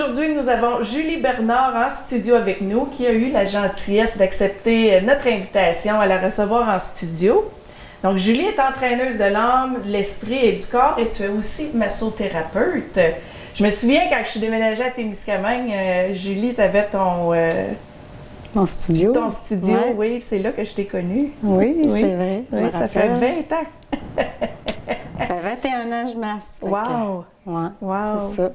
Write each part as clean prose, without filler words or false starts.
Aujourd'hui, nous avons Julie Bernard en studio avec nous qui a eu la gentillesse d'accepter notre invitation à la recevoir en studio. Donc, Julie est entraîneuse de l'âme, l'esprit et du corps et tu es aussi massothérapeute. Je me souviens quand je suis déménagée à Témiscamingue, Julie, tu avais Mon studio. Ton studio, ouais. Oui, c'est là que je t'ai connue. Oui, c'est vrai. Oui, ça fait 20 ans. Ça fait 21 ans que je masse. Wow! Ouais, Wow! c'est ça.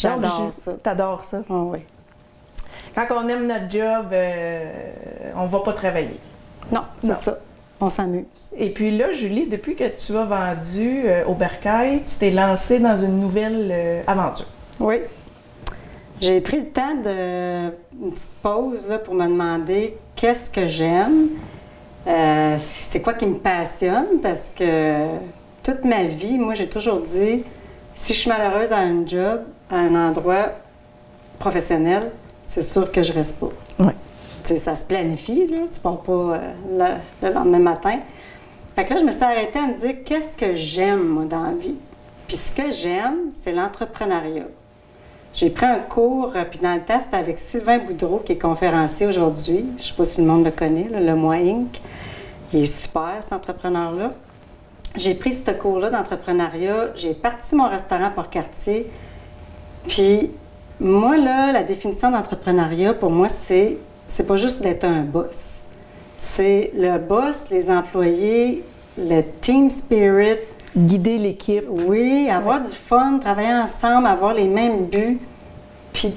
J'adore ça. T'adores ça? Oh, oui. Quand on aime notre job, on ne va pas travailler. Non, c'est ça. On s'amuse. Et puis là, Julie, depuis que tu as vendu au Bercail, tu t'es lancée dans une nouvelle aventure. Oui. J'ai pris le temps de une petite pause là, pour me demander qu'est-ce que j'aime, c'est quoi qui me passionne, parce que toute ma vie, moi, j'ai toujours dit, si je suis malheureuse à un job, à un endroit professionnel, c'est sûr que je reste pas. Oui. Tu sais, ça se planifie, là, tu pars pas le lendemain matin. Fait que là, je me suis arrêtée à me dire, qu'est-ce que j'aime, moi, dans la vie? Puis ce que j'aime, c'est l'entrepreneuriat. J'ai pris un cours, puis dans le temps, c'était avec Sylvain Boudreau, qui est conférencier aujourd'hui. Je ne sais pas si le monde le connaît, là, le Moi Inc. Il est super, cet entrepreneur-là. J'ai pris ce cours-là d'entrepreneuriat. J'ai parti mon restaurant Port-Cartier. Puis, moi, là, la définition d'entrepreneuriat, pour moi, c'est pas juste d'être un boss. C'est le boss, les employés, le team spirit. Guider l'équipe. Oui, avoir du fun, travailler ensemble, avoir les mêmes buts. Puis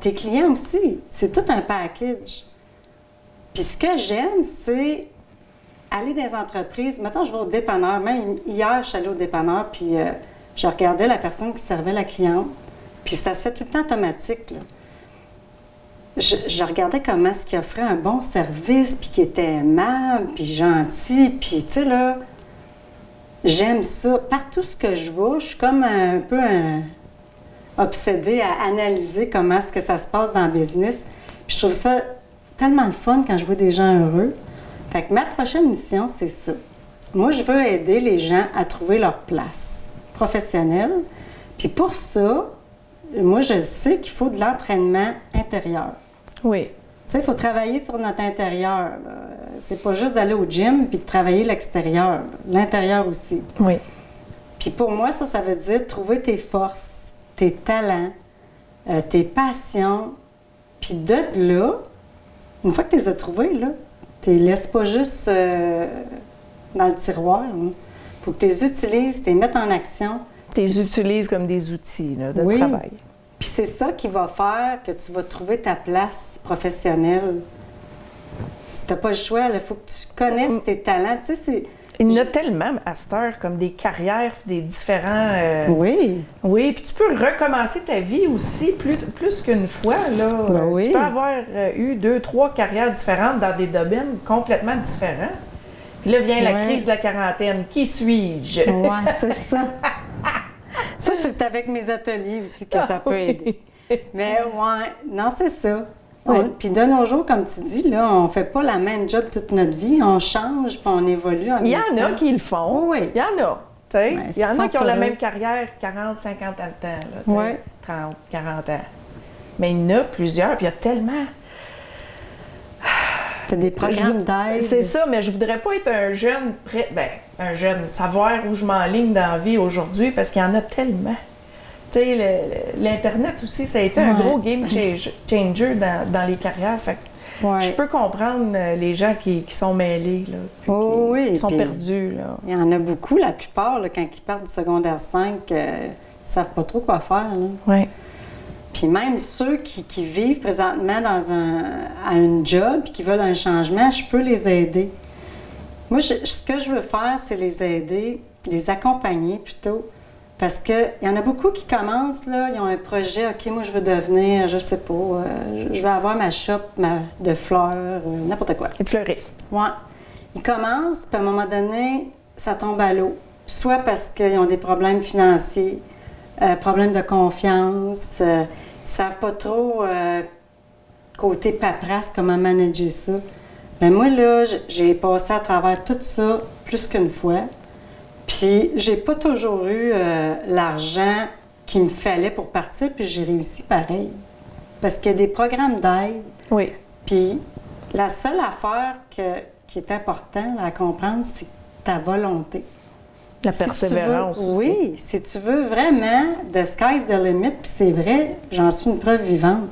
tes clients aussi. C'est tout un package. Puis ce que j'aime, c'est aller dans les entreprises. Mettons, je vais au dépanneur. Même hier, je suis allée au dépanneur, puis je regardais la personne qui servait la cliente. Puis ça se fait tout le temps automatique, là. Je regardais comment est-ce qu'il offrait un bon service, puis qu'il était aimable, puis gentil, puis tu sais, là, j'aime ça. Partout ce que je vais, je suis comme un peu obsédée à analyser comment est-ce que ça se passe dans le business. Puis je trouve ça tellement le fun quand je vois des gens heureux. Fait que ma prochaine mission, c'est ça. Moi, je veux aider les gens à trouver leur place professionnelle. Puis pour ça, moi, je sais qu'il faut de l'entraînement intérieur. Oui. Tu sais, il faut travailler sur notre intérieur, là. C'est pas juste d'aller au gym puis de travailler l'extérieur, là. L'intérieur aussi. Oui. Puis pour moi, ça veut dire trouver tes forces, tes talents, tes passions. Puis de là, une fois que tu les as trouvés, là, tu les laisses pas juste dans le tiroir. Il faut que tu les utilises, tu les mettes en action. Tu les utilises comme des outils là, de Oui. travail. Puis c'est ça qui va faire que tu vas trouver ta place professionnelle. Si tu n'as pas le choix, il faut que tu connaisses tes talents. Tu sais, Il y en a tellement à cette heure, comme des carrières, des différents... Oui. Oui, puis tu peux recommencer ta vie aussi plus qu'une fois, là. Ben oui. Tu peux avoir eu 2, 3 carrières différentes dans des domaines complètement différents. Puis là vient la crise de la quarantaine. Qui suis-je? Oui, c'est ça. Ça, c'est avec mes ateliers aussi que ça peut aider. Mais ouais, non, c'est ça. Ouais. Puis de nos jours, comme tu dis, là, on fait pas la même job toute notre vie. On change, puis on évolue en Il y en a qui le font. Oui. Il y en a. Ouais, il y en a qui ont la heureux. même carrière 40, 50 ans de temps. Là, Ouais. 30, 40 ans. Mais il y en a plusieurs, puis il y a tellement... T'as des programmes d'aide. C'est ça, mais je voudrais pas être un jeune prêt. Ben, un jeune, savoir où je m'enligne dans la vie aujourd'hui, parce qu'il y en a tellement. Tu sais, l'Internet aussi, ça a été un gros game changer dans les carrières. Fait que Ouais. je peux comprendre les gens qui sont mêlés, là, puis qui sont perdus. Là. Il y en a beaucoup, la plupart, là, quand ils partent du secondaire 5, ils savent pas trop quoi faire. Là. Ouais. Puis même ceux qui vivent présentement à un job et qui veulent un changement, je peux les aider. Moi, ce que je veux faire, c'est les aider, les accompagner plutôt. Parce qu'il y en a beaucoup qui commencent, là, ils ont un projet, OK, moi, je veux devenir, je sais pas, je veux avoir ma shop de fleurs, n'importe quoi. Les fleuristes. Ouais. Ils commencent, puis à un moment donné, ça tombe à l'eau. Soit parce qu'ils ont des problèmes financiers, problèmes de confiance, ils ne savent pas trop côté paperasse, comment manager ça. Mais moi, là, j'ai passé à travers tout ça plus qu'une fois. Puis, j'ai pas toujours eu l'argent qu'il me fallait pour partir, puis j'ai réussi pareil. Parce qu'il y a des programmes d'aide, Oui. puis la seule affaire qui est importante à comprendre, c'est ta volonté. La Si tu persévérance veux- aussi. Oui, si tu veux vraiment, the sky's the limit, puis c'est vrai, j'en suis une preuve vivante.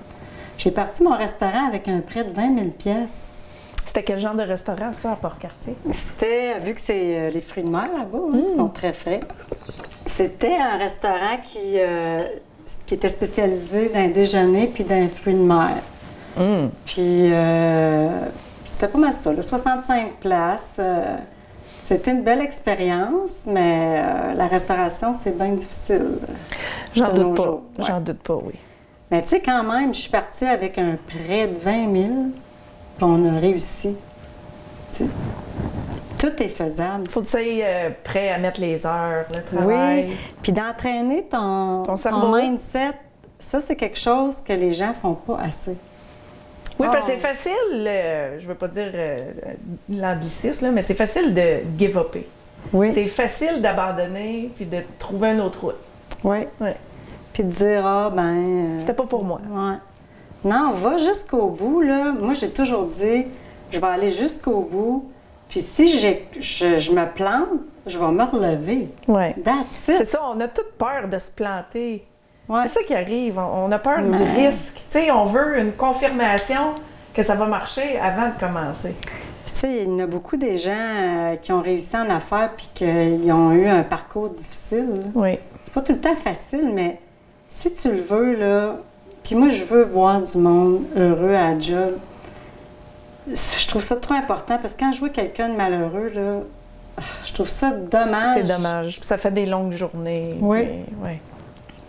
J'ai parti mon restaurant avec un prêt de 20 000 pièces. C'était quel genre de restaurant, ça, à Port-Cartier? C'était, vu que c'est les fruits de mer là-bas, ils sont très frais, c'était un restaurant qui était spécialisé dans le déjeuner puis dans les fruits de mer. Puis c'était pas mal ça, là, 65 places. C'était une belle expérience, mais la restauration, c'est bien difficile. J'en de nos doute pas. jours, ouais. J'en doute pas, oui. Mais tu sais, quand même, je suis partie avec un prêt de 20 000, puis on a réussi. Tu sais, tout est faisable. Faut que tu sois prêt à mettre les heures, le travail. Oui, puis d'entraîner ton cerveau. mindset, ça, c'est quelque chose que les gens font pas assez. Oui, parce que Oh. c'est facile, je veux pas dire l'anglicisme, là, mais c'est facile de give upper. Oui, C'est facile d'abandonner puis de trouver une autre route. oui. Ouais. Puis de dire, ah, ben... C'était pas pour moi. Ouais. Non, va jusqu'au bout, là. Moi, j'ai toujours dit, je vais aller jusqu'au bout, puis si je me plante, je vais me relever. Ouais. That's C'est it. ça, on a toute peur de se planter. Ouais. C'est ça qui arrive, on a peur du Ouais. risque. Tu sais, on veut une confirmation que ça va marcher avant de commencer. Puis, tu sais, il y en a beaucoup des gens qui ont réussi en affaires puis qu'ils ont eu un parcours difficile, là. Oui. C'est pas tout le temps facile, mais si tu le veux, là, puis moi, je veux voir du monde heureux à la job. Je trouve ça trop important parce que quand je vois quelqu'un de malheureux, là, je trouve ça dommage. C'est dommage. Ça fait des longues journées. Oui. Oui.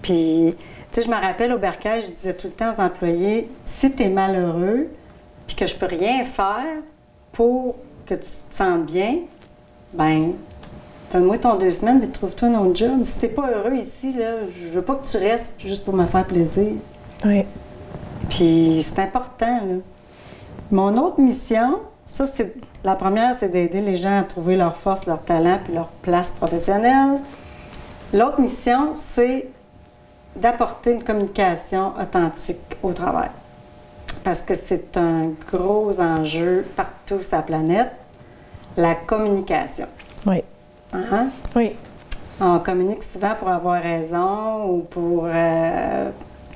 Puis, tu sais, je me rappelle au Bercail, je disais tout le temps aux employés, si tu es malheureux, puis que je peux rien faire pour que tu te sentes bien, ben donne-moi ton 2 semaines, puis trouve-toi un autre job. Si t'es pas heureux ici, là, je veux pas que tu restes juste pour me faire plaisir. Oui. Puis c'est important, là. Mon autre mission, ça, c'est la première, c'est d'aider les gens à trouver leur force, leur talent, puis leur place professionnelle. L'autre mission, c'est d'apporter une communication authentique au travail. Parce que c'est un gros enjeu partout sur la planète, la communication. Oui. Hein? Oui. On communique souvent pour avoir raison ou pour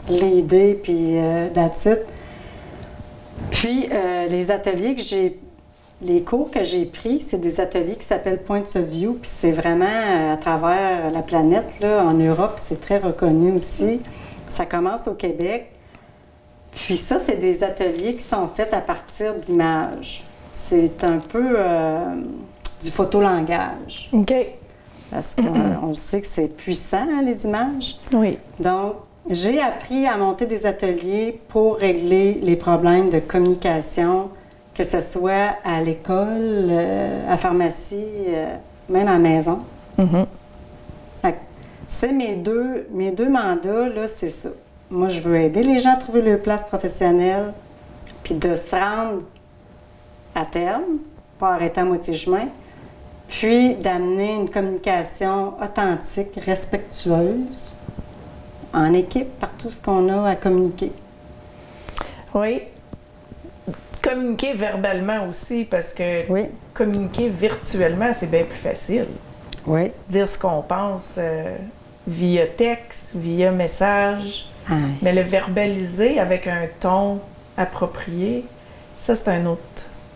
l'aider, puis that's it. Puis les ateliers que j'ai, les cours que j'ai pris, c'est des ateliers qui s'appellent Points of View, puis c'est vraiment à travers la planète, là, en Europe, c'est très reconnu aussi. Ça commence au Québec. Puis ça, c'est des ateliers qui sont faits à partir d'images. C'est un peu du photolangage, OK. parce qu'on le sait que c'est puissant, hein, les images. Oui. Donc, j'ai appris à monter des ateliers pour régler les problèmes de communication, que ce soit à l'école, à la pharmacie, même à la maison. Mhm. Fait que c'est mes deux mandats, là, c'est ça. Moi, je veux aider les gens à trouver leur place professionnelle, puis de se rendre à terme, pas arrêter à moitié chemin, puis d'amener une communication authentique, respectueuse, en équipe, par tout ce qu'on a à communiquer. Oui. Communiquer verbalement aussi, parce que Oui. communiquer virtuellement, c'est bien plus facile. Oui. Dire ce qu'on pense via texte, via message, mais le verbaliser avec un ton approprié, ça, c'est un autre.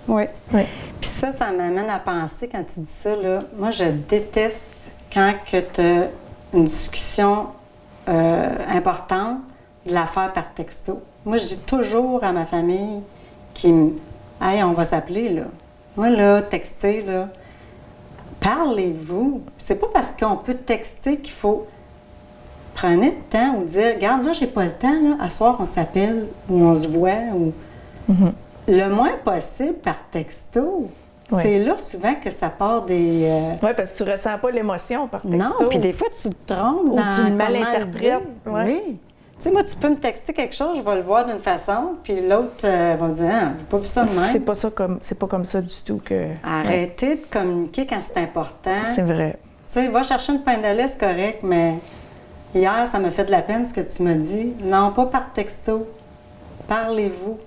Oui. Oui. Puis ça m'amène à penser, quand tu dis ça, là, moi, je déteste quand tu as une discussion importante, de la faire par texto. Moi, je dis toujours à ma famille hey, on va s'appeler, là. Moi, là, texter, là, parlez-vous. C'est pas parce qu'on peut texter qu'il faut prendre le temps ou dire, regarde, là, j'ai pas le temps, là, à soir, on s'appelle ou on se voit. Ou... Mhm. Le moins possible par texto. Ouais. C'est là, souvent, que ça part des... Oui, parce que tu ressens pas l'émotion par texto. Non, puis des fois, tu te trompes Ou dans tu le comment malinterprètes, dire. ouais. Oui. Tu sais, moi, tu peux me texter quelque chose, je vais le voir d'une façon, puis l'autre va me dire, ah, j'ai pas vu ça de même. C'est pas comme ça du tout que. Arrêtez de communiquer quand c'est important. C'est vrai. Tu sais, va chercher une pain de lait, c'est correct, mais hier, ça m'a fait de la peine ce que tu m'as dit. Non, pas par texto. Parlez-vous.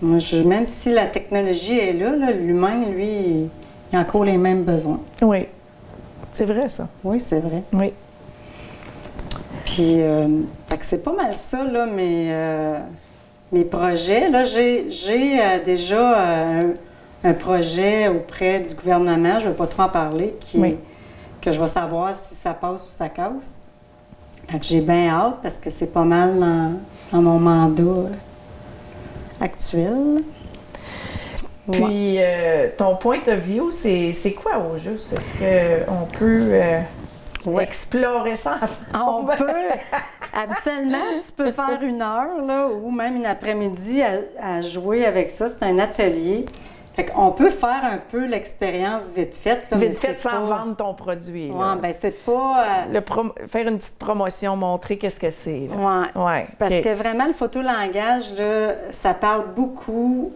Moi, même si la technologie est là, l'humain, lui, il a encore les mêmes besoins. Oui. C'est vrai, ça. Oui, c'est vrai. Oui. Puis, fait que c'est pas mal ça, là, mes projets. Là, j'ai déjà un projet auprès du gouvernement, je ne vais pas trop en parler, que je vais savoir si ça passe ou ça casse. Fait que j'ai bien hâte parce que c'est pas mal dans mon mandat actuel. Puis, ton point de vue, c'est quoi au juste? Est-ce qu'on peut explorer ça ensemble? On peut. Habituellement, tu peux faire 1 heure là, ou même une après-midi à jouer avec ça. C'est un atelier. Fait qu'on peut faire un peu l'expérience vite faite. Vite faite sans vendre ton produit. Oui, bien, c'est pas... faire une petite promotion, montrer qu'est-ce que c'est. Oui. Ouais, parce que vraiment, le photolangage, là, ça parle beaucoup.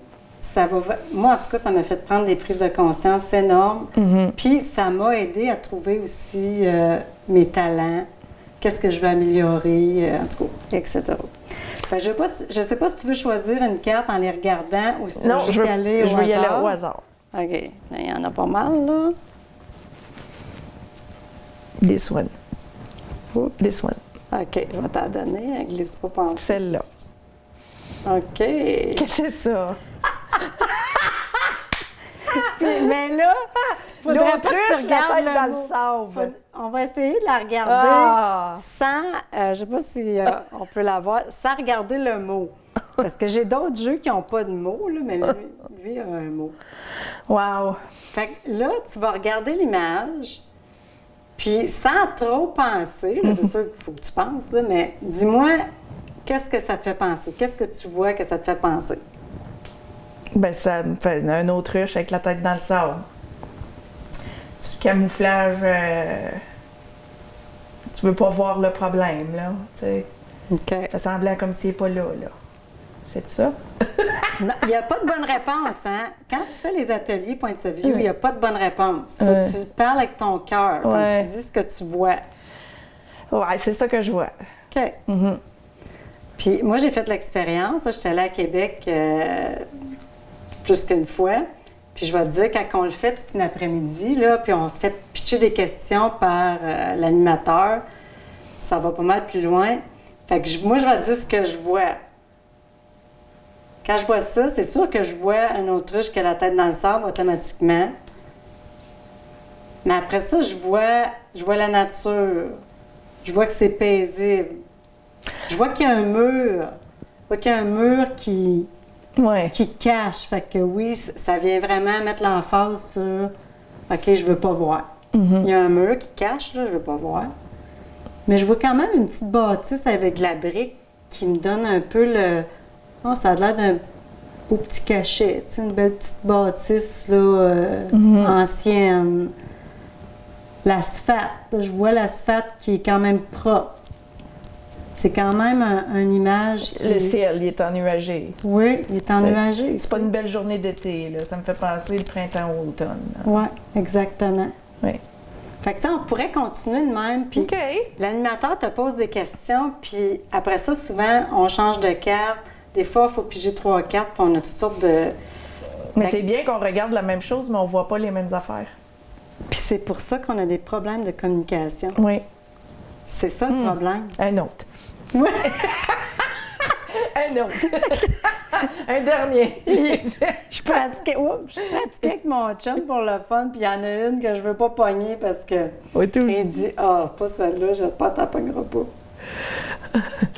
Moi, en tout cas, ça m'a fait prendre des prises de conscience énormes. Mm-hmm. Puis, ça m'a aidé à trouver aussi mes talents, qu'est-ce que je veux améliorer, en tout cas, etc. Fait que je ne sais pas si tu veux choisir une carte en les regardant ou si tu veux juste y aller au hasard. Je veux y aller au hasard. OK. Il y en a pas mal, là. This one. This one. OK, je vais t'en donner. Glisse pas penser. Celle-là. OK. Qu'est-ce que c'est ça? Mais là, faudrait pas que tu regardes dans le sable. On va essayer de la regarder sans, je sais pas si on peut la voir, sans regarder le mot. Parce que j'ai d'autres jeux qui n'ont pas de mots, là, mais lui a un mot. Wow! Fait que là, tu vas regarder l'image, puis sans trop penser, là, c'est sûr qu'il faut que tu penses, là, mais dis-moi, qu'est-ce que ça te fait penser? Qu'est-ce que tu vois que ça te fait penser? Ben ça me fait un autruche avec la tête dans le sable. Du camouflage, tu veux pas voir le problème, là, tu sais. OK. Ça semblait comme s'il n'est pas là. C'est ça? Non, il n'y a pas de bonne réponse, hein? Quand tu fais les ateliers point of view, il n'y a pas de bonne réponse. Il faut que tu parles avec ton cœur, que tu dis ce que tu vois. Ouais, c'est ça que je vois. OK. Mm-hmm. Puis moi, j'ai fait l'expérience. J'étais allée à Québec plus qu'une fois. Puis je vais te dire, quand on le fait toute une après-midi, là, puis on se fait pitcher des questions par l'animateur, ça va pas mal plus loin. Fait que moi, je vais te dire ce que je vois. Quand je vois ça, c'est sûr que je vois un autruche qui a la tête dans le sable automatiquement. Mais après ça, je vois la nature. Je vois que c'est paisible. Je vois qu'il y a un mur. Je vois qu'il y a un mur qui cache. Fait que oui, ça vient vraiment mettre l'emphase sur « OK, je veux pas voir. Il y a un mur qui cache, là, je veux pas voir. Mais je vois quand même une petite bâtisse avec de la brique qui me donne un peu le... Oh, ça a l'air d'un beau petit cachet, tu sais, une belle petite bâtisse là, ancienne. L'asphalte, je vois l'asphalte qui est quand même propre. C'est quand même une image... Le ciel, il est ennuagé. Oui, il est ennuagé. C'est pas une belle journée d'été, là. Ça me fait penser le printemps ou l'automne. Oui, exactement. Oui. Fait que, tu sais, on pourrait continuer de même, puis l'animateur te pose des questions, puis après ça, souvent, on change de carte. Des fois, il faut piger 3 cartes, puis on a toutes sortes de... Mais c'est bien qu'on regarde la même chose, mais on voit pas les mêmes affaires. Puis c'est pour ça qu'on a des problèmes de communication. Oui. C'est ça le problème. Un autre. Oui. Un autre. Un dernier. Je pratiquais avec mon chum pour le fun, puis il y en a une que je veux pas pogner parce que il dit « Ah, pas celle-là, j'espère que tu la pogneras pas. »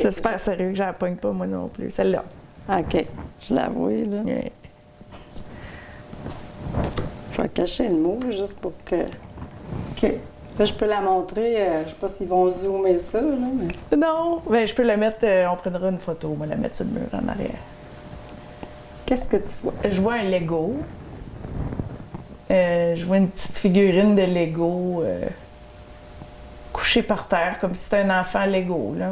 J'espère sérieux que je la pogne pas, moi non plus. Celle-là. OK. Je l'avoue, là. Oui. Je vais cacher le mot, juste pour que... OK. Là, je peux la montrer. Je sais pas s'ils vont zoomer ça, là, mais... Non, mais je peux la mettre... on prendra une photo. On va la mettre sur le mur en arrière. Qu'est-ce que tu vois? Je vois un Lego. Je vois une petite figurine de Lego couchée par terre, comme si c'était un enfant Lego, là.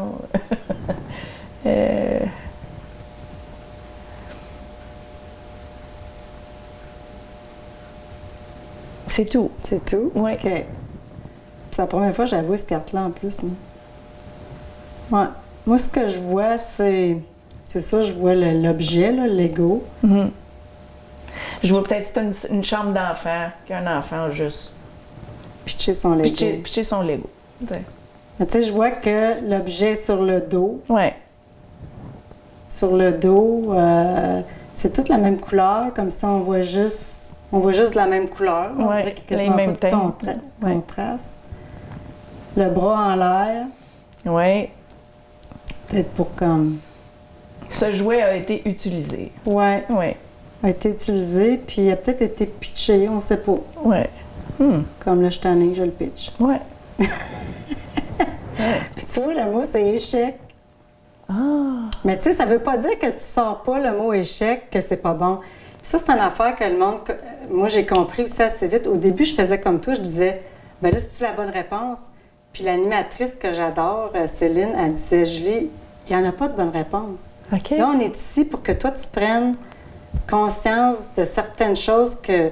C'est tout. C'est tout? Oui. OK. C'est la première fois que j'avoue cette carte-là en plus. Mais... Ouais. Moi, ce que je vois, c'est ça, je vois l'objet, là, le Lego. Je vois peut-être que c'est une chambre d'enfant, qu'un enfant juste Pitcher son Lego. pitcher son Lego. Ouais. Mais tu sais, je vois que l'objet est sur le dos. Ouais. Sur le dos, c'est toute la même couleur, comme ça on voit juste la même couleur. On dirait qu'il y a les quasiment mêmes pas de teintes. contraste. Le bras en l'air, Oui. peut-être pour comme... Ce jouet a été utilisé. Ouais, Oui. a été utilisé, puis il a peut-être été pitché, on sait pas. Oui. Comme là, je t'en ai, je le pitch. Oui. Puis tu vois, le mot, c'est échec. Ah! Mais tu sais, ça veut pas dire que tu sors pas le mot échec, que c'est pas bon. Puis ça, c'est une affaire que le monde... Moi, j'ai compris aussi assez vite. Au début, je faisais comme toi, je disais, ben là, c'est-tu la bonne réponse? Puis l'animatrice que j'adore, Céline, elle disait, Julie, il n'y en a pas de bonne réponse. OK. Là, on est ici pour que toi, tu prennes conscience de certaines choses que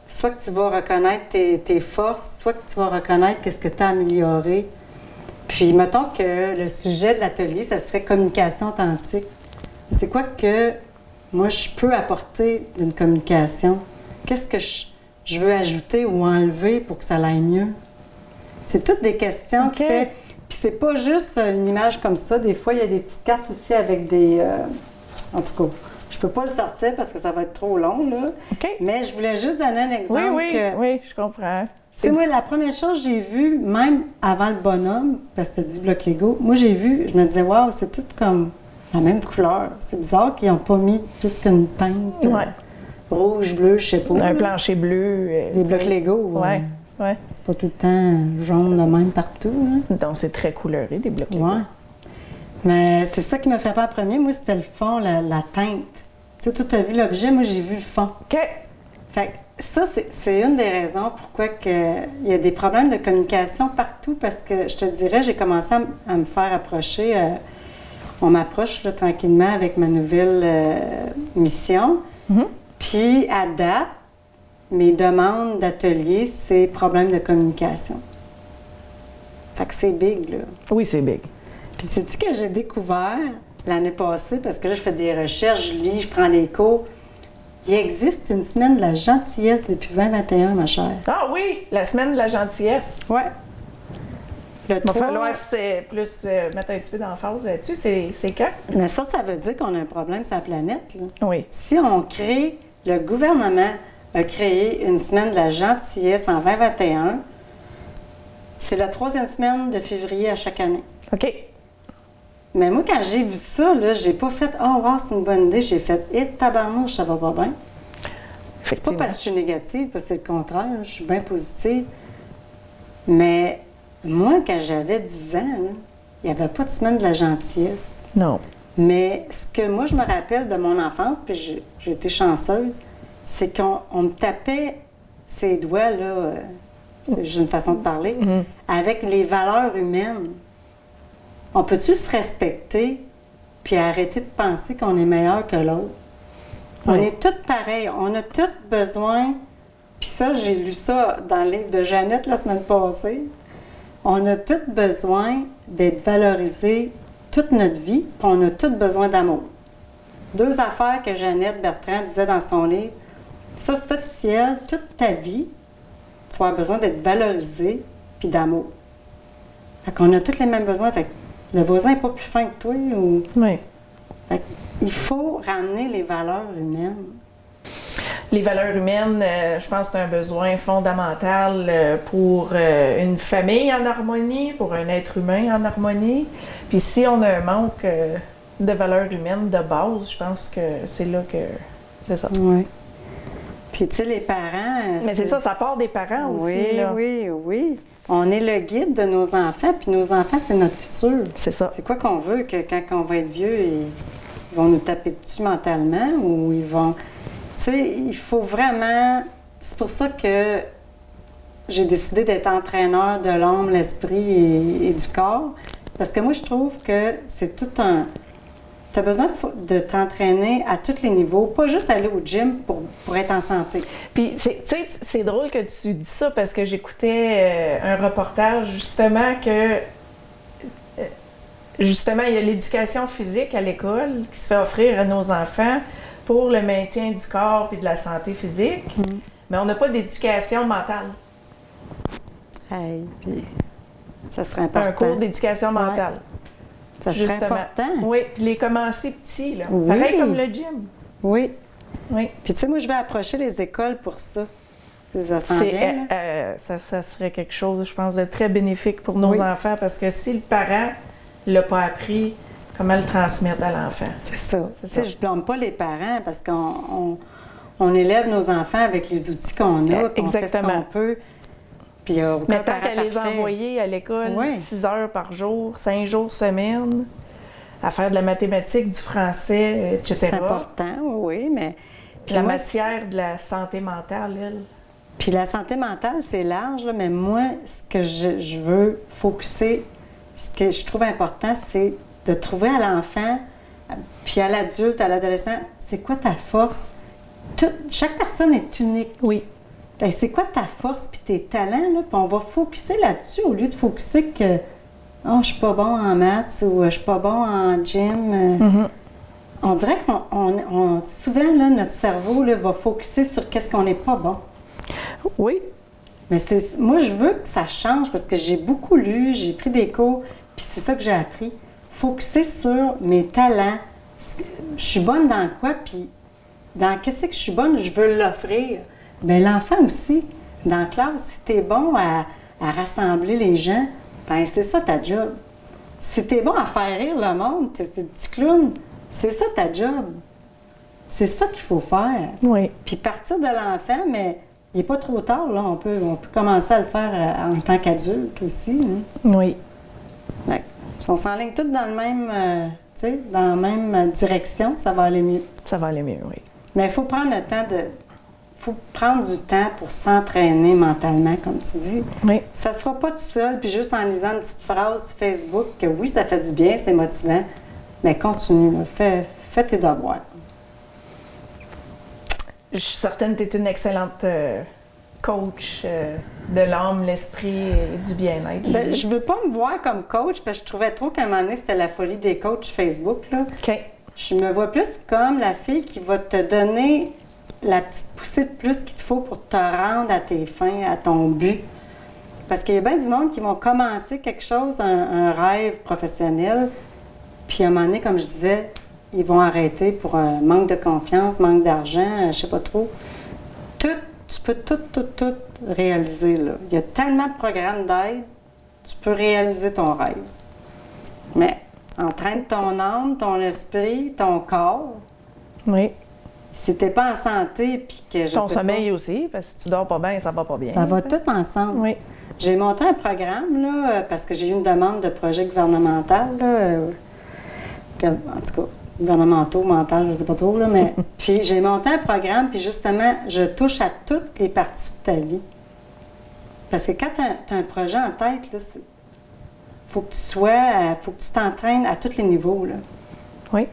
soit que tu vas reconnaître tes forces, soit que tu vas reconnaître qu'est-ce que tu as amélioré. Puis, mettons que le sujet de l'atelier, ça serait communication authentique. C'est quoi que moi, je peux apporter d'une communication? Qu'est-ce que je veux ajouter ou enlever pour que ça aille mieux? C'est toutes des questions qui fait... Puis c'est pas juste une image comme ça. Des fois, il y a des petites cartes aussi avec des... En tout cas, je peux pas le sortir parce que ça va être trop long, là. OK. Mais je voulais juste donner un exemple. Oui, je comprends. C'est moi, la première chose que j'ai vue, même avant le bonhomme, parce que tu as dit bloc Lego, moi j'ai vu, je me disais, waouh, c'est tout comme la même couleur. C'est bizarre qu'ils n'ont pas mis plus qu'une teinte rouge, bleu, je sais pas. Un plancher bleu. Des blocs Lego. Oui. C'est pas tout le temps jaune de même partout. Hein. Donc c'est très coloré, des blocs Lego. Ouais. Mais c'est ça qui m'a frappé en premier. Moi, c'était le fond, la teinte. Tu sais, toi, tu as vu l'objet, moi j'ai vu le fond. OK. Fait que ça, c'est une des raisons pourquoi il y a des problèmes de communication partout, parce que je te dirais, j'ai commencé à me faire approcher. On m'approche là, tranquillement avec ma nouvelle mission. Puis, à date, mes demandes d'atelier, c'est problème de communication. Fait que c'est big, là. Oui, c'est big. Puis, sais-tu que j'ai découvert l'année passée, parce que là, je fais des recherches, je lis, je prends des cours. Il existe une semaine de la gentillesse depuis 2021, ma chère. Ah oui, la semaine de la gentillesse. Oui. Il va falloir plus mettre un petit peu d'emphase là-dessus. C'est quand? Mais ça veut dire qu'on a un problème sur la planète. Là. Oui. Si on crée, le gouvernement a créé une semaine de la gentillesse en 2021, c'est la 3e semaine de février à chaque année. OK. Mais moi, quand j'ai vu ça, là, j'ai pas fait « Oh, wow, c'est une bonne idée ». J'ai fait « Eh, tabarnouche, ça va pas bien ». C'est pas parce que je suis négative, parce que c'est le contraire. Je suis bien positive. Mais moi, quand j'avais 10 ans, là, il n'y avait pas de semaine de la gentillesse. Non. Mais ce que moi, je me rappelle de mon enfance, puis j'ai été chanceuse, c'est qu'on me tapait ses doigts, là, c'est juste une façon de parler, avec les valeurs humaines. On peut-tu se respecter puis arrêter de penser qu'on est meilleur que l'autre? On est toutes pareilles. On a toutes besoin, puis ça, j'ai lu ça dans le livre de Jeannette la semaine passée. On a toutes besoin d'être valorisées toute notre vie, puis on a toutes besoin d'amour. 2 affaires que Jeannette Bertrand disait dans son livre. Ça, c'est officiel. Toute ta vie, tu vas avoir besoin d'être valorisé puis d'amour. Fait qu'on a tous les mêmes besoins. Fait que le voisin n'est pas plus fin que toi. Ou... Oui. Fait il faut ramener les valeurs humaines. Les valeurs humaines, je pense que c'est un besoin fondamental pour une famille en harmonie, pour un être humain en harmonie. Puis si on a un manque de valeurs humaines de base, je pense que c'est là que c'est ça. Oui. Puis tu sais, les parents... Mais c'est ça part des parents aussi. Oui, là. oui. On est le guide de nos enfants, puis nos enfants, c'est notre futur. C'est ça. C'est quoi qu'on veut, que quand on va être vieux, ils vont nous taper dessus mentalement ou ils vont... Tu sais, il faut vraiment... C'est pour ça que j'ai décidé d'être entraîneur de l'âme, l'esprit et du corps. Parce que moi, je trouve que c'est tout un... tu as besoin de t'entraîner à tous les niveaux, pas juste aller au gym pour être en santé. Puis, tu sais, c'est drôle que tu dis ça parce que j'écoutais un reportage justement que justement, il y a l'éducation physique à l'école qui se fait offrir à nos enfants pour le maintien du corps et de la santé physique, mais on n'a pas d'éducation mentale. Hey, puis ça serait important. Un cours d'éducation mentale. Ça serait important. Oui, puis les commencer petits, là. Oui. Pareil comme le gym. Oui. Oui. Puis tu sais, moi, je vais approcher les écoles pour ça. Ça s'en vient, ça serait quelque chose, je pense, de très bénéfique pour nos enfants parce que si le parent ne l'a pas appris, comment le transmettre à l'enfant? C'est ça. Tu sais, je ne blâme pas les parents parce qu'on élève nos enfants avec les outils qu'on a, puis on fait ce qu'on peut. Puis il y a aucun mais tant parent qu'à les parfait. envoyer à l'école 6 heures par jour, 5 jours semaine, à faire de la mathématique, du français, etc. C'est important, oui, mais... Puis la matière de la santé mentale, elle. Puis la santé mentale, c'est large, là, mais moi, ce que je veux focuser, ce que je trouve important, c'est de trouver à l'enfant, puis à l'adulte, à l'adolescent, c'est quoi ta force? Chaque personne est unique. Oui. Ben, c'est quoi ta force puis tes talents, là? Puis on va focuser là-dessus au lieu de focuser que oh, je suis pas bon en maths ou je suis pas bon en gym. On dirait qu'on souvent, là, notre cerveau là, va focuser sur qu'est-ce qu'on n'est pas bon. Oui. Mais moi, je veux que ça change parce que j'ai beaucoup lu, j'ai pris des cours, puis c'est ça que j'ai appris. Focuser sur mes talents. Je suis bonne dans quoi, puis dans qu'est-ce que je suis bonne, je veux l'offrir. Bien, l'enfant aussi, dans la classe, si tu es bon à rassembler les gens, bien, c'est ça ta job. Si tu es bon à faire rire le monde, tu es un petit clown, c'est ça ta job. C'est ça qu'il faut faire. Oui. Puis partir de l'enfant, mais il n'est pas trop tard, là. On peut commencer à le faire en tant qu'adulte aussi. Hein. Oui. Ouais. Si on s'enligne tous dans le même, dans la même direction, ça va aller mieux. Ça va aller mieux, oui. Mais il faut prendre le temps faut prendre du temps pour s'entraîner mentalement, comme tu dis. Oui. Ça ne se fera pas tout seul, puis juste en lisant une petite phrase sur Facebook, que oui, ça fait du bien, c'est motivant, mais continue, là. Fais tes devoirs. Je suis certaine que tu es une excellente coach de l'âme, l'esprit et du bien-être. Ben, je ne veux pas me voir comme coach, parce que je trouvais trop qu'à un moment donné, c'était la folie des coachs Facebook, là. OK. Je me vois plus comme la fille qui va te donner la petite poussée de plus qu'il te faut pour te rendre à tes fins, à ton but. Parce qu'il y a bien du monde qui vont commencer quelque chose, un rêve professionnel, puis à un moment donné, comme je disais, ils vont arrêter pour un manque de confiance, manque d'argent, je sais pas trop. Tu peux tout réaliser, là. Il y a tellement de programmes d'aide, tu peux réaliser ton rêve. Mais entraîne ton âme, ton esprit, ton corps. Oui. Si t'es pas en santé, puis que ton sommeil aussi, parce que si tu dors pas bien, ça va pas bien. Ça va tout ensemble. Oui. J'ai monté un programme, là, parce que j'ai eu une demande de projet gouvernemental, là, en tout cas, gouvernementaux, mental, je sais pas trop, là, mais puis j'ai monté un programme, puis justement, je touche à toutes les parties de ta vie. Parce que quand tu as un projet en tête, là, faut que tu t'entraînes à tous les niveaux, là. Oui.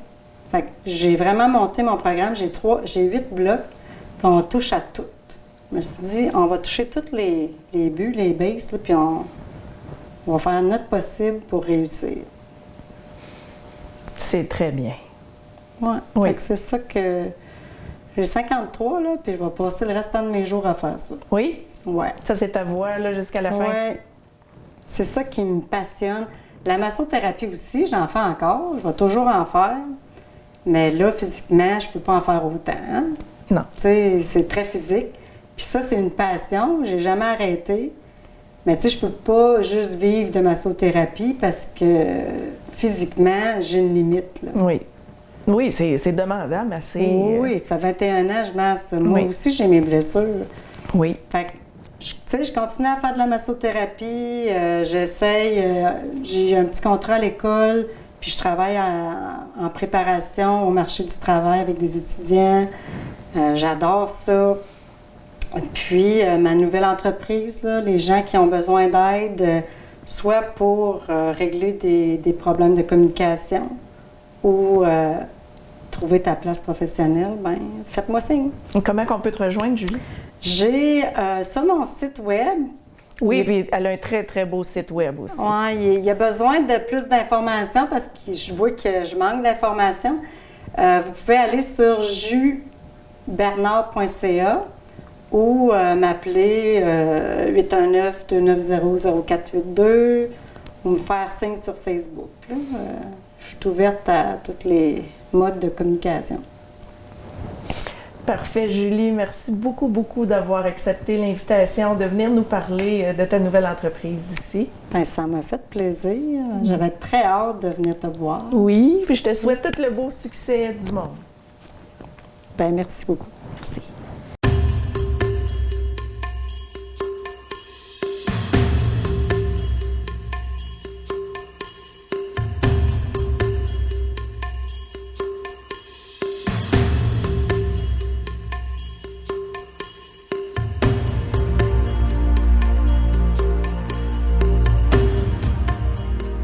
Fait que j'ai vraiment monté mon programme, j'ai 8 blocs, puis on touche à tout. Je me suis dit, on va toucher tous les buts, les bases, là, puis on va faire notre possible pour réussir. C'est très bien. Ouais. Oui. Fait que c'est ça que... J'ai 53, là, puis je vais passer le restant de mes jours à faire ça. Oui? Ouais. Ça, c'est ta voix, là, jusqu'à la fin? Oui. C'est ça qui me passionne. La massothérapie aussi, j'en fais encore. Je vais toujours en faire. Mais là, physiquement, je peux pas en faire autant. Hein? Non. Tu sais, c'est très physique. Puis ça, c'est une passion. J'ai jamais arrêté. Mais tu sais, je peux pas juste vivre de massothérapie parce que physiquement, j'ai une limite, là. Oui. Oui, c'est demandant, mais c'est... Oui, ça fait 21 ans que je masse. Moi aussi, j'ai mes blessures. Oui. Fait que, tu sais, je continue à faire de la massothérapie. J'essaye. J'ai un petit contrat à l'école. Puis je travaille en préparation au marché du travail avec des étudiants. J'adore ça. Puis ma nouvelle entreprise, là, les gens qui ont besoin d'aide, soit pour régler des problèmes de communication ou trouver ta place professionnelle, ben faites-moi signe. Comment on peut te rejoindre, Julie? J'ai sur mon site web. Oui, puis elle a un très, très beau site web aussi. Oui, il y a besoin de plus d'informations parce que je vois que je manque d'informations. Vous pouvez aller sur jubernard.ca ou m'appeler 819-290-0482 ou me faire signe sur Facebook. Là. Je suis ouverte à tous les modes de communication. Parfait, Julie. Merci beaucoup, beaucoup d'avoir accepté l'invitation de venir nous parler de ta nouvelle entreprise ici. Bien, ça m'a fait plaisir. J'avais très hâte de venir te voir. Oui, puis je te souhaite tout le beau succès du monde. Bien, merci beaucoup. Merci.